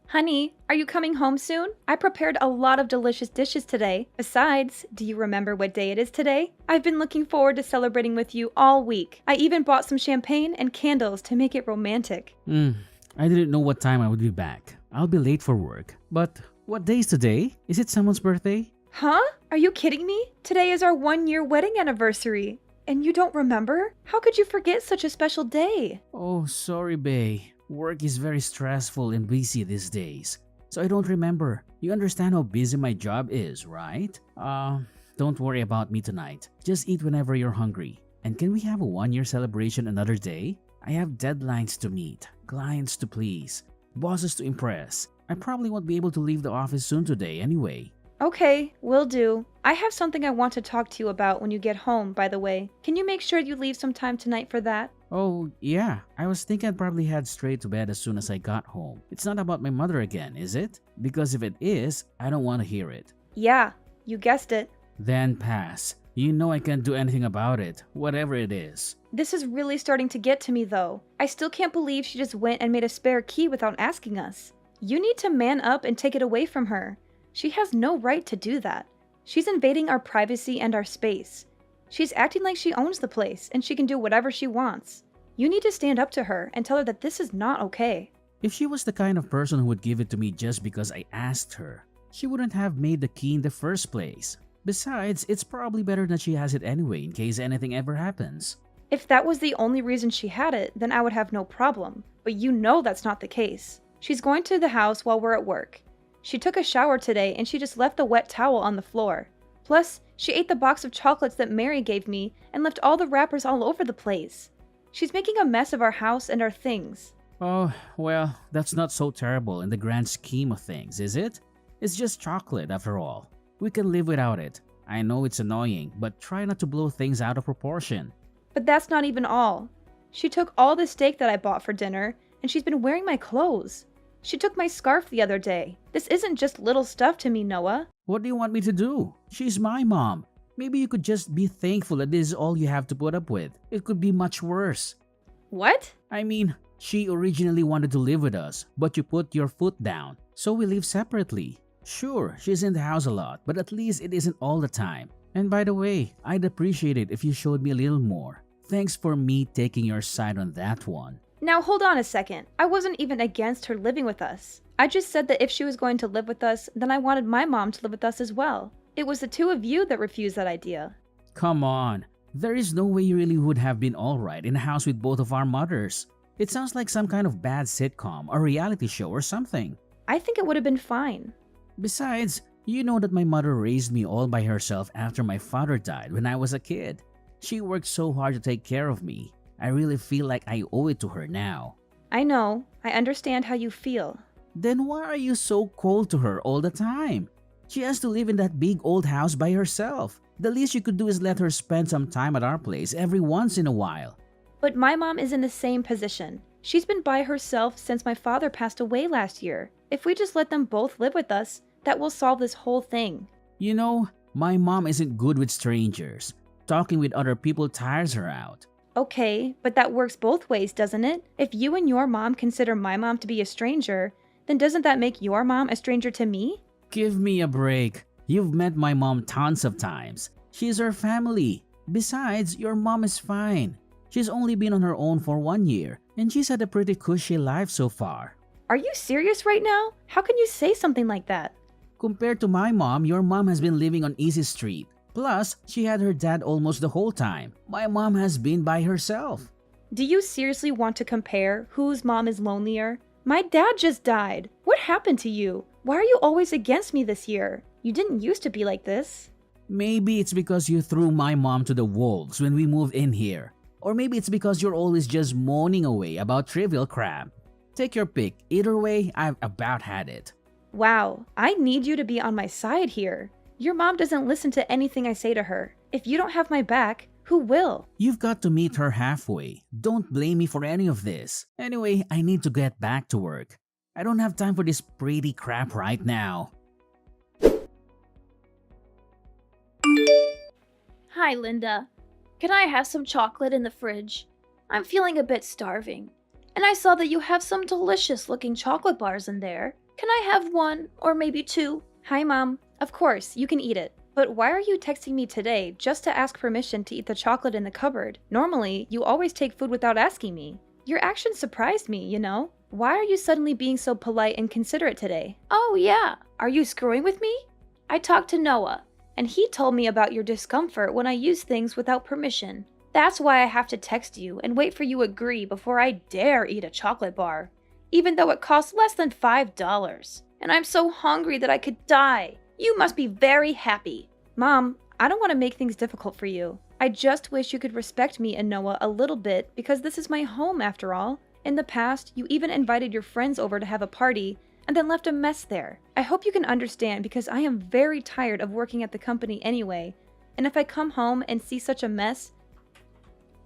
Honey, are you coming home soon? I prepared a lot of delicious dishes today. Besides, do you remember what day it is today? I've been looking forward to celebrating with you all week. I even bought some champagne and candles to make it romantic. I didn't know what time I would be back. I'll be late for work. But what day is today? Is it someone's birthday? Huh? Are you kidding me? Today is our 1-year wedding anniversary. And you don't remember? How could you forget such a special day? Oh, sorry, bae. Work is very stressful and busy these days, so I don't remember. You understand how busy my job is, right? Don't worry about me tonight. Just eat whenever you're hungry. And can we have a 1-year celebration another day? I have deadlines to meet, clients to please, bosses to impress. I probably won't be able to leave the office soon today anyway. Okay, will do. I have something I want to talk to you about when you get home, by the way. Can you make sure you leave some time tonight for that? Oh, yeah. I was thinking I'd probably head straight to bed as soon as I got home. It's not about my mother again, is it? Because if it is, I don't want to hear it. Yeah, you guessed it. Then pass. You know I can't do anything about it, whatever it is. This is really starting to get to me, though. I still can't believe she just went and made a spare key without asking us. You need to man up and take it away from her. She has no right to do that. She's invading our privacy and our space. She's acting like she owns the place and she can do whatever she wants. You need to stand up to her and tell her that this is not okay. If she was the kind of person who would give it to me just because I asked her, she wouldn't have made the key in the first place. Besides, it's probably better that she has it anyway in case anything ever happens. If that was the only reason she had it, then I would have no problem. But you know that's not the case. She's going to the house while we're at work. She took a shower today and she just left the wet towel on the floor. Plus, she ate the box of chocolates that Mary gave me and left all the wrappers all over the place. She's making a mess of our house and our things. Oh, well, that's not so terrible in the grand scheme of things, is it? It's just chocolate after all. We can live without it. I know it's annoying, but try not to blow things out of proportion. But that's not even all. She took all the steak that I bought for dinner and she's been wearing my clothes. She took my scarf the other day. This isn't just little stuff to me, Noah. What do you want me to do? She's my mom. Maybe you could just be thankful that this is all you have to put up with. It could be much worse. What? I mean, she originally wanted to live with us, but you put your foot down, so we live separately. Sure, she's in the house a lot, but at least it isn't all the time. And by the way, I'd appreciate it if you showed me a little more. Thanks for me taking your side on that one. Now hold on a second. I wasn't even against her living with us. I just said that if she was going to live with us, then I wanted my mom to live with us as well. It was the two of you that refused that idea. Come on, there is no way you really would have been alright in a house with both of our mothers. It sounds like some kind of bad sitcom or reality show or something. I think it would have been fine. Besides, you know that my mother raised me all by herself after my father died when I was a kid. She worked so hard to take care of me. I really feel like I owe it to her now. I know. I understand how you feel. Then why are you so cold to her all the time? She has to live in that big old house by herself. The least you could do is let her spend some time at our place every once in a while. But my mom is in the same position. She's been by herself since my father passed away last year. If we just let them both live with us, that will solve this whole thing. You know, my mom isn't good with strangers. Talking with other people tires her out. Okay, but that works both ways, doesn't it? If you and your mom consider my mom to be a stranger, then doesn't that make your mom a stranger to me? Give me a break. You've met my mom tons of times. She's our family. Besides, your mom is fine. She's only been on her own for 1 year, and she's had a pretty cushy life so far. Are you serious right now? How can you say something like that? Compared to my mom, your mom has been living on Easy Street. Plus, she had her dad almost the whole time. My mom has been by herself. Do you seriously want to compare whose mom is lonelier? My dad just died. What happened to you? Why are you always against me this year? You didn't used to be like this. Maybe it's because you threw my mom to the wolves when we moved in here. Or maybe it's because you're always just moaning away about trivial crap. Take your pick. Either way, I've about had it. Wow, I need you to be on my side here. Your mom doesn't listen to anything I say to her. If you don't have my back, who will? You've got to meet her halfway. Don't blame me for any of this. Anyway, I need to get back to work. I don't have time for this pretty crap right now. Hi, Linda. Can I have some chocolate in the fridge? I'm feeling a bit starving. And I saw that you have some delicious looking chocolate bars in there. Can I have one, or maybe two? Hi, Mom. Of course, you can eat it. But why are you texting me today just to ask permission to eat the chocolate in the cupboard? Normally, you always take food without asking me. Your actions surprised me, you know? Why are you suddenly being so polite and considerate today? Oh yeah, are you screwing with me? I talked to Noah, and he told me about your discomfort when I use things without permission. That's why I have to text you and wait for you to agree before I dare eat a chocolate bar, even though it costs less than $5. And I'm so hungry that I could die. You must be very happy. Mom, I don't want to make things difficult for you. I just wish you could respect me and Noah a little bit because this is my home after all. In the past, you even invited your friends over to have a party and then left a mess there. I hope you can understand because I am very tired of working at the company anyway, and if I come home and see such a mess,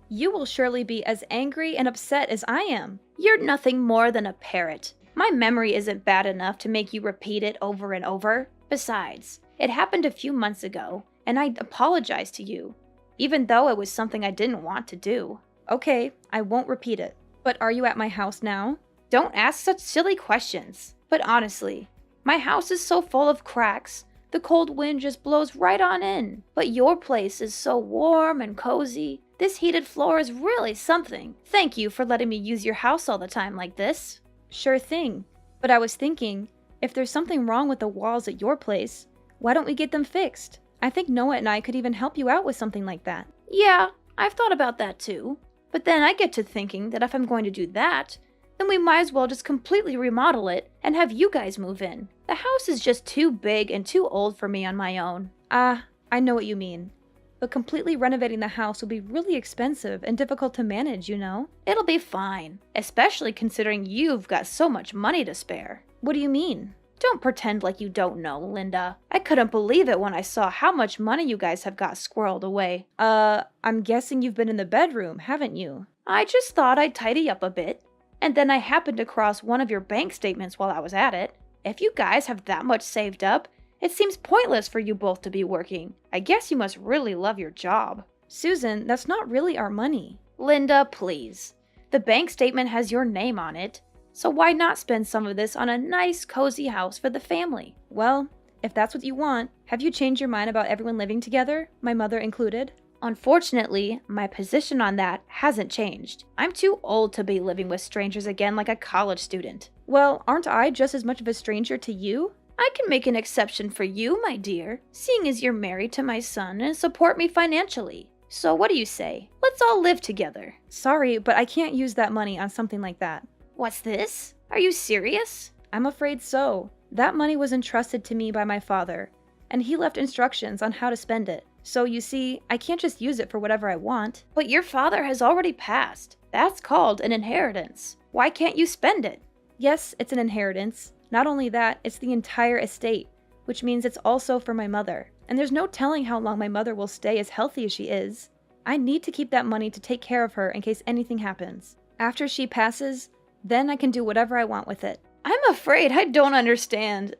you will surely be as angry and upset as I am. You're nothing more than a parrot. My memory isn't bad enough to make you repeat it over and over. Besides, it happened a few months ago, and I apologized to you, even though it was something I didn't want to do. Okay, I won't repeat it. But are you at my house now? Don't ask such silly questions. But honestly, my house is so full of cracks, the cold wind just blows right on in. But your place is so warm and cozy. This heated floor is really something. Thank you for letting me use your house all the time like this. Sure thing. But I was thinking, if there's something wrong with the walls at your place, why don't we get them fixed? I think Noah and I could even help you out with something like that. Yeah, I've thought about that too. But then I get to thinking that if I'm going to do that, then we might as well just completely remodel it and have you guys move in. The house is just too big and too old for me on my own. I know what you mean. But completely renovating the house will be really expensive and difficult to manage, you know? It'll be fine, especially considering you've got so much money to spare. What do you mean? Don't pretend like you don't know, Linda. I couldn't believe it when I saw how much money you guys have got squirreled away. I'm guessing you've been in the bedroom, haven't you? I just thought I'd tidy up a bit, and then I happened to cross one of your bank statements while I was at it. If you guys have that much saved up, it seems pointless for you both to be working. I guess you must really love your job. Susan, that's not really our money. Linda, please. The bank statement has your name on it, so why not spend some of this on a nice, cozy house for the family? Well, if that's what you want, have you changed your mind about everyone living together, my mother included? Unfortunately, my position on that hasn't changed. I'm too old to be living with strangers again like a college student. Well, aren't I just as much of a stranger to you? I can make an exception for you, my dear, seeing as you're married to my son and support me financially. So what do you say? Let's all live together. Sorry, but I can't use that money on something like that. What's this? Are you serious? I'm afraid so. That money was entrusted to me by my father, and he left instructions on how to spend it. So you see, I can't just use it for whatever I want. But your father has already passed. That's called an inheritance. Why can't you spend it? Yes, it's an inheritance. Not only that, it's the entire estate, which means it's also for my mother. And there's no telling how long my mother will stay as healthy as she is. I need to keep that money to take care of her in case anything happens. After she passes, then I can do whatever I want with it. I'm afraid I don't understand.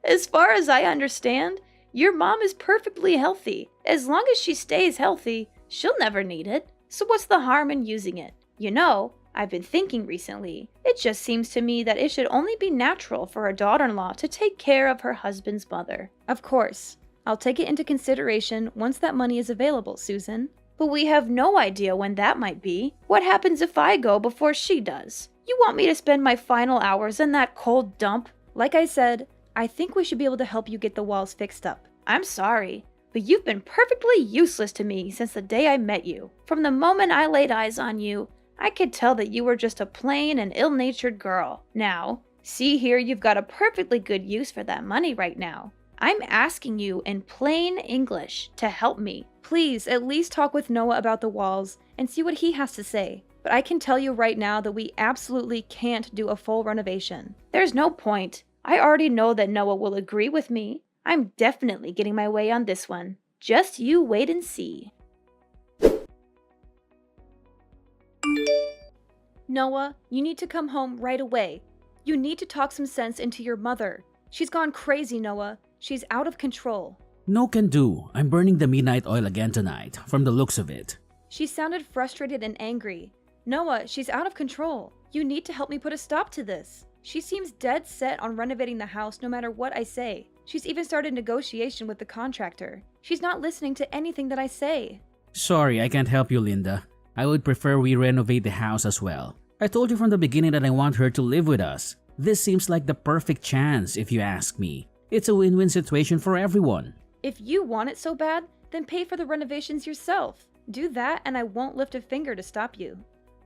As far as I understand, your mom is perfectly healthy. As long as she stays healthy, she'll never need it. So what's the harm in using it? You know, I've been thinking recently, it just seems to me that it should only be natural for a daughter-in-law to take care of her husband's mother. Of course. I'll take it into consideration once that money is available, Susan. But we have no idea when that might be. What happens if I go before she does? You want me to spend my final hours in that cold dump? Like I said, I think we should be able to help you get the walls fixed up. I'm sorry, but you've been perfectly useless to me since the day I met you. From the moment I laid eyes on you, I could tell that you were just a plain and ill-natured girl. Now, see here, you've got a perfectly good use for that money right now. I'm asking you in plain English to help me. Please, at least talk with Noah about the walls and see what he has to say. But I can tell you right now that we absolutely can't do a full renovation. There's no point. I already know that Noah will agree with me. I'm definitely getting my way on this one. Just you wait and see. Noah, you need to come home right away. You need to talk some sense into your mother. She's gone crazy, Noah. She's out of control. No can do. I'm burning the midnight oil again tonight, from the looks of it. She sounded frustrated and angry. Noah, she's out of control. You need to help me put a stop to this. She seems dead set on renovating the house no matter what I say. She's even started negotiation with the contractor. She's not listening to anything that I say. Sorry, I can't help you, Linda. I would prefer we renovate the house as well. I told you from the beginning that I want her to live with us. This seems like the perfect chance, if you ask me. It's a win-win situation for everyone. If you want it so bad, then pay for the renovations yourself. Do that and I won't lift a finger to stop you.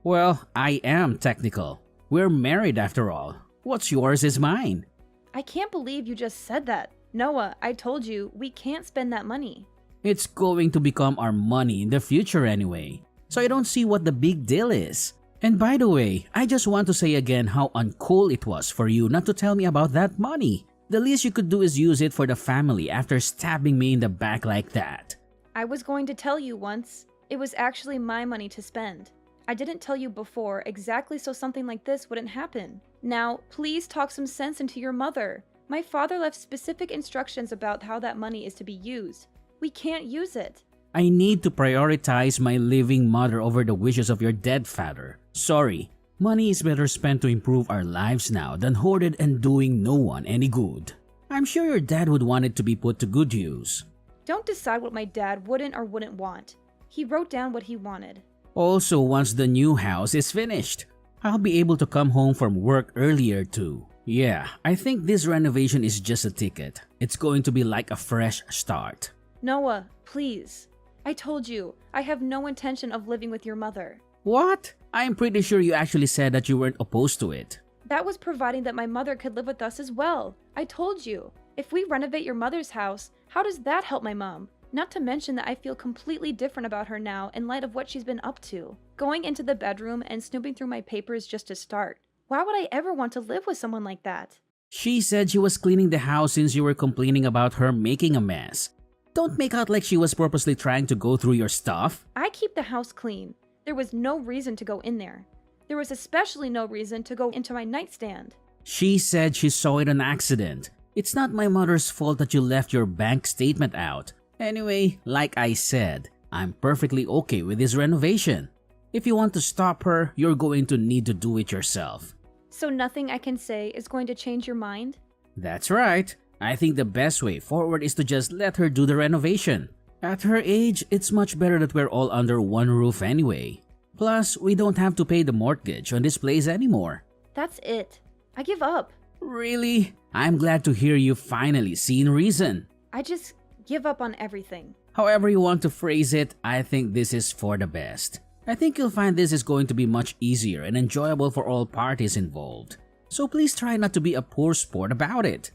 Well, I am technical. We're married after all. What's yours is mine. I can't believe you just said that. Noah, I told you, we can't spend that money. It's going to become our money in the future anyway. So I don't see what the big deal is. And by the way, I just want to say again how uncool it was for you not to tell me about that money. The least you could do is use it for the family after stabbing me in the back like that. I was going to tell you once. It was actually my money to spend. I didn't tell you before exactly so something like this wouldn't happen. Now, please talk some sense into your mother. My father left specific instructions about how that money is to be used. We can't use it. I need to prioritize my living mother over the wishes of your dead father. Sorry, money is better spent to improve our lives now than hoarded and doing no one any good. I'm sure your dad would want it to be put to good use. Don't decide what my dad wouldn't or wouldn't want. He wrote down what he wanted. Also, once the new house is finished, I'll be able to come home from work earlier too. Yeah, I think this renovation is just a ticket. It's going to be like a fresh start. Noah, please. I told you, I have no intention of living with your mother. What? I'm pretty sure you actually said that you weren't opposed to it. That was providing that my mother could live with us as well. I told you, if we renovate your mother's house, how does that help my mom? Not to mention that I feel completely different about her now in light of what she's been up to. Going into the bedroom and snooping through my papers just to start. Why would I ever want to live with someone like that? She said she was cleaning the house since you were complaining about her making a mess. Don't make out like she was purposely trying to go through your stuff. I keep the house clean. There was no reason to go in there. There was especially no reason to go into my nightstand. She said she saw it on accident. It's not my mother's fault that you left your bank statement out. Anyway, like I said, I'm perfectly okay with this renovation. If you want to stop her, you're going to need to do it yourself. So nothing I can say is going to change your mind? That's right. I think the best way forward is to just let her do the renovation. At her age, it's much better that we're all under one roof anyway. Plus, we don't have to pay the mortgage on this place anymore. That's it. I give up. Really? I'm glad to hear you finally seen reason. I just give up on everything. However you want to phrase it, I think this is for the best. I think you'll find this is going to be much easier and enjoyable for all parties involved. So please try not to be a poor sport about it.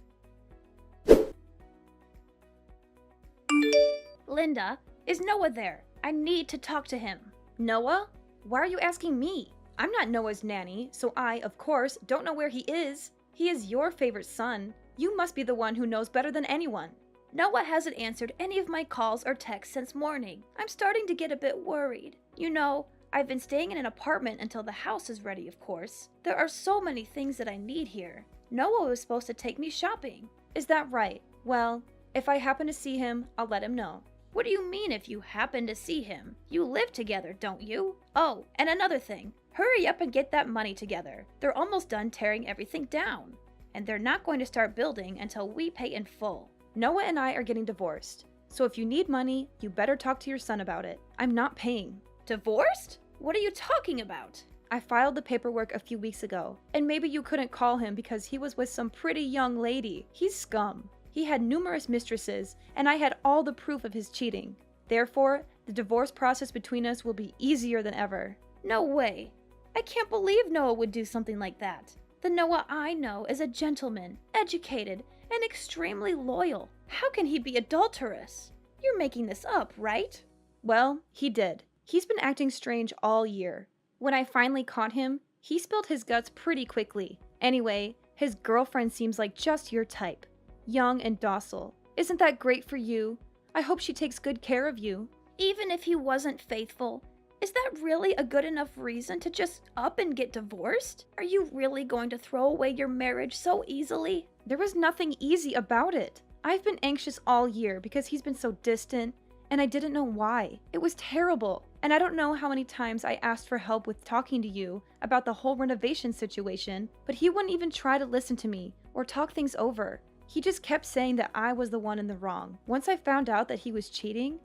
Linda, is Noah there? I need to talk to him. Noah? Why are you asking me? I'm not Noah's nanny, so I, of course, don't know where he is. He is your favorite son. You must be the one who knows better than anyone. Noah hasn't answered any of my calls or texts since morning. I'm starting to get a bit worried. You know, I've been staying in an apartment until the house is ready, of course. There are so many things that I need here. Noah was supposed to take me shopping. Is that right? Well, if I happen to see him, I'll let him know. What do you mean if you happen to see him? You live together, don't you? Oh, and another thing. Hurry up and get that money together. They're almost done tearing everything down. And they're not going to start building until we pay in full. Noah and I are getting divorced. So if you need money, you better talk to your son about it. I'm not paying. Divorced? What are you talking about? I filed the paperwork a few weeks ago. And maybe you couldn't call him because he was with some pretty young lady. He's scum. He had numerous mistresses, and I had all the proof of his cheating. Therefore, the divorce process between us will be easier than ever. No way. I can't believe Noah would do something like that. The Noah I know is a gentleman, educated, and extremely loyal. How can he be adulterous? You're making this up, right? Well, he did. He's been acting strange all year. When I finally caught him, he spilled his guts pretty quickly. Anyway, his girlfriend seems like just your type. Young and docile. Isn't that great for you? I hope she takes good care of you. Even if he wasn't faithful, is that really a good enough reason to just up and get divorced? Are you really going to throw away your marriage so easily? There was nothing easy about it. I've been anxious all year because he's been so distant, and I didn't know why. It was terrible. And I don't know how many times I asked for help with talking to you about the whole renovation situation, but he wouldn't even try to listen to me or talk things over. He just kept saying that I was the one in the wrong. Once I found out that he was cheating,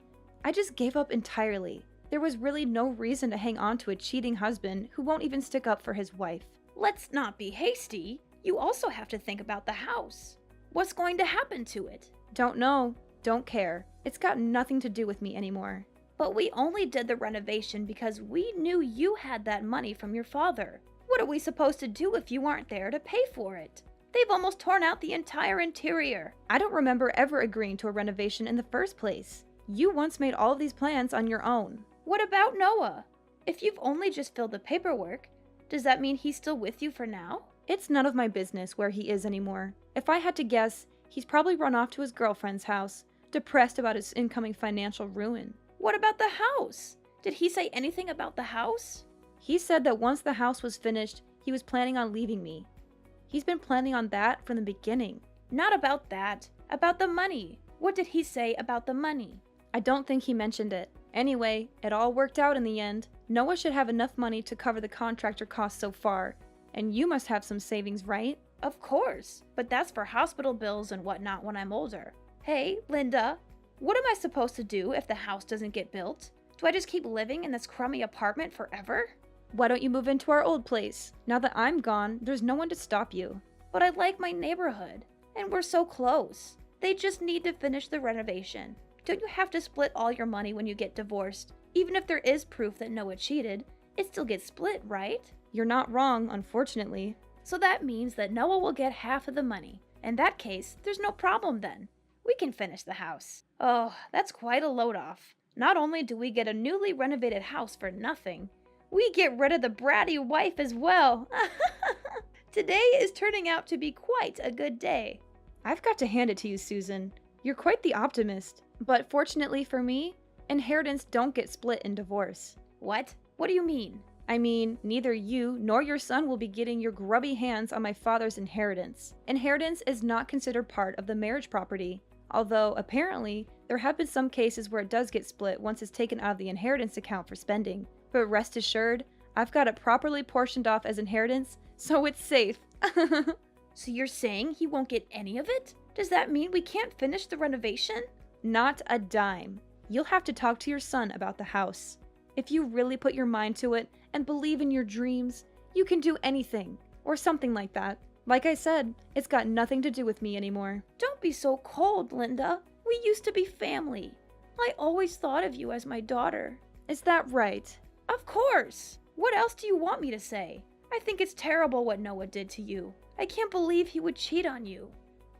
I just gave up entirely. There was really no reason to hang on to a cheating husband who won't even stick up for his wife. Let's not be hasty. You also have to think about the house. What's going to happen to it? Don't know, don't care. It's got nothing to do with me anymore. But we only did the renovation because we knew you had that money from your father. What are we supposed to do if you aren't there to pay for it? They've almost torn out the entire interior. I don't remember ever agreeing to a renovation in the first place. You once made all of these plans on your own. What about Noah? If you've only just filled the paperwork, does that mean he's still with you for now? It's none of my business where he is anymore. If I had to guess, he's probably run off to his girlfriend's house, depressed about his incoming financial ruin. What about the house? Did he say anything about the house? He said that once the house was finished, he was planning on leaving me. He's been planning on that from the beginning. Not about that. About the money. What did he say about the money? I don't think he mentioned it. Anyway, it all worked out in the end. Noah should have enough money to cover the contractor costs so far. And you must have some savings, right? Of course, but that's for hospital bills and whatnot when I'm older. Hey, Linda, what am I supposed to do if the house doesn't get built? Do I just keep living in this crummy apartment forever? Why don't you move into our old place? Now that I'm gone, there's no one to stop you. But I like my neighborhood, and we're so close. They just need to finish the renovation. Don't you have to split all your money when you get divorced? Even if there is proof that Noah cheated, it still gets split, right? You're not wrong, unfortunately. So that means that Noah will get half of the money. In that case, there's no problem then. We can finish the house. Oh, that's quite a load off. Not only do we get a newly renovated house for nothing, we get rid of the bratty wife as well. Today is turning out to be quite a good day. I've got to hand it to you, Susan. You're quite the optimist. But fortunately for me, inheritance don't get split in divorce. What? What do you mean? I mean, neither you nor your son will be getting your grubby hands on my father's inheritance. Inheritance is not considered part of the marriage property, although apparently there have been some cases where it does get split once it's taken out of the inheritance account for spending. But rest assured, I've got it properly portioned off as inheritance, so it's safe. So you're saying he won't get any of it? Does that mean we can't finish the renovation? Not a dime. You'll have to talk to your son about the house. If you really put your mind to it and believe in your dreams, you can do anything, or something like that. Like I said, it's got nothing to do with me anymore. Don't be so cold, Linda. We used to be family. I always thought of you as my daughter. Is that right? Of course. What else do you want me to say? I think it's terrible what Noah did to you. I can't believe he would cheat on you.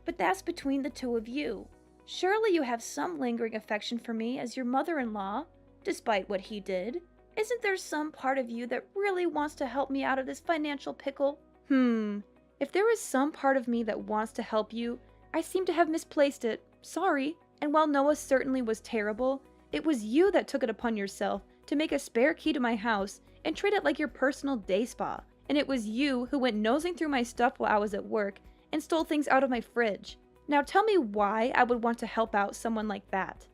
But that's between the two of you. Surely you have some lingering affection for me as your mother-in-law, despite what he did. Isn't there some part of you that really wants to help me out of this financial pickle? If there is some part of me that wants to help you, I seem to have misplaced it. Sorry. And while Noah certainly was terrible, it was you that took it upon yourself to make a spare key to my house and treat it like your personal day spa. And it was you who went nosing through my stuff while I was at work and stole things out of my fridge. Now tell me why I would want to help out someone like that.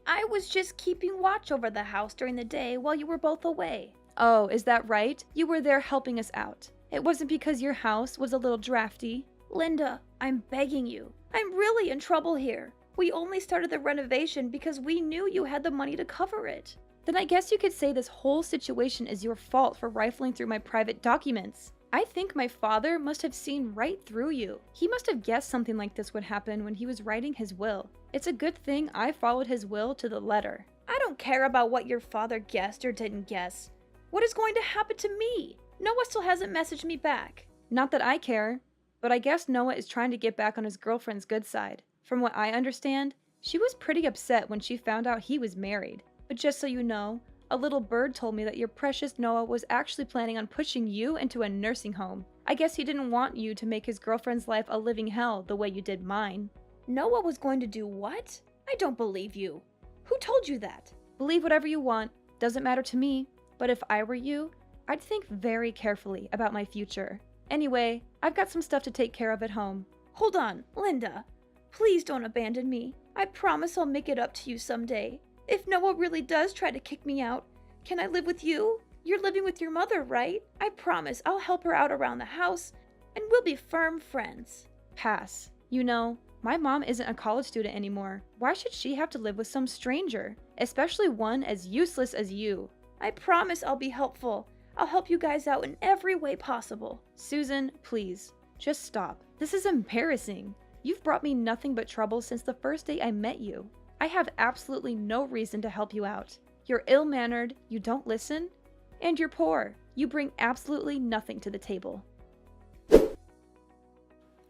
I was just keeping watch over the house during the day while you were both away. Oh, is that right? You were there helping us out. It wasn't because your house was a little drafty. Linda, I'm begging you. I'm really in trouble here. We only started the renovation because we knew you had the money to cover it. Then I guess you could say this whole situation is your fault for rifling through my private documents. I think my father must have seen right through you. He must have guessed something like this would happen when he was writing his will. It's a good thing I followed his will to the letter. I don't care about what your father guessed or didn't guess. What is going to happen to me? Noah still hasn't messaged me back. Not that I care, but I guess Noah is trying to get back on his girlfriend's good side. From what I understand, she was pretty upset when she found out he was married. But just so you know, a little bird told me that your precious Noah was actually planning on pushing you into a nursing home. I guess he didn't want you to make his girlfriend's life a living hell the way you did mine. Noah was going to do what? I don't believe you. Who told you that? Believe whatever you want. Doesn't matter to me. But if I were you, I'd think very carefully about my future. Anyway, I've got some stuff to take care of at home. Hold on, Linda. Please don't abandon me. I promise I'll make it up to you someday. If Noah really does try to kick me out, Can I live with you? You're living with your mother, right? I promise I'll help her out around the house, and we'll be firm friends. Pass. You know, my mom isn't a college student anymore. Why should she have to live with some stranger? Especially one as useless as you. I promise I'll be helpful. I'll help you guys out in every way possible. Susan, please. Just stop. This is embarrassing. You've brought me nothing but trouble since the first day I met you. I have absolutely no reason to help you out. You're ill-mannered, you don't listen, and you're poor. You bring absolutely nothing to the table.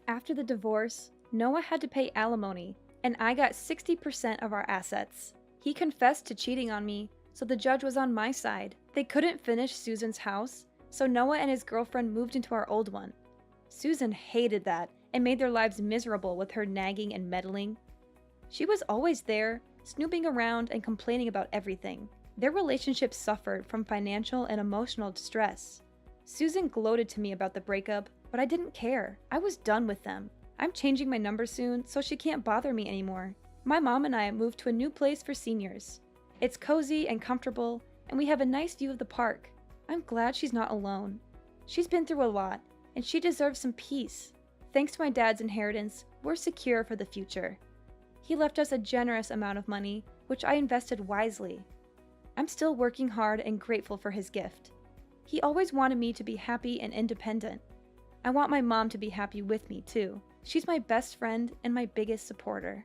After the divorce, Noah had to pay alimony, and I got 60% of our assets. He confessed to cheating on me, so the judge was on my side. They couldn't finish Susan's house, so Noah and his girlfriend moved into our old one. Susan hated that and made their lives miserable with her nagging and meddling. She was always there, snooping around and complaining about everything. Their relationship suffered from financial and emotional distress. Susan gloated to me about the breakup, but I didn't care. I was done with them. I'm changing my number soon, so she can't bother me anymore. My mom and I moved to a new place for seniors. It's cozy and comfortable, and we have a nice view of the park. I'm glad she's not alone. She's been through a lot, and she deserves some peace. Thanks to my dad's inheritance, we're secure for the future. He left us a generous amount of money, which I invested wisely. I'm still working hard and grateful for his gift. He always wanted me to be happy and independent. I want my mom to be happy with me, too. She's my best friend and my biggest supporter.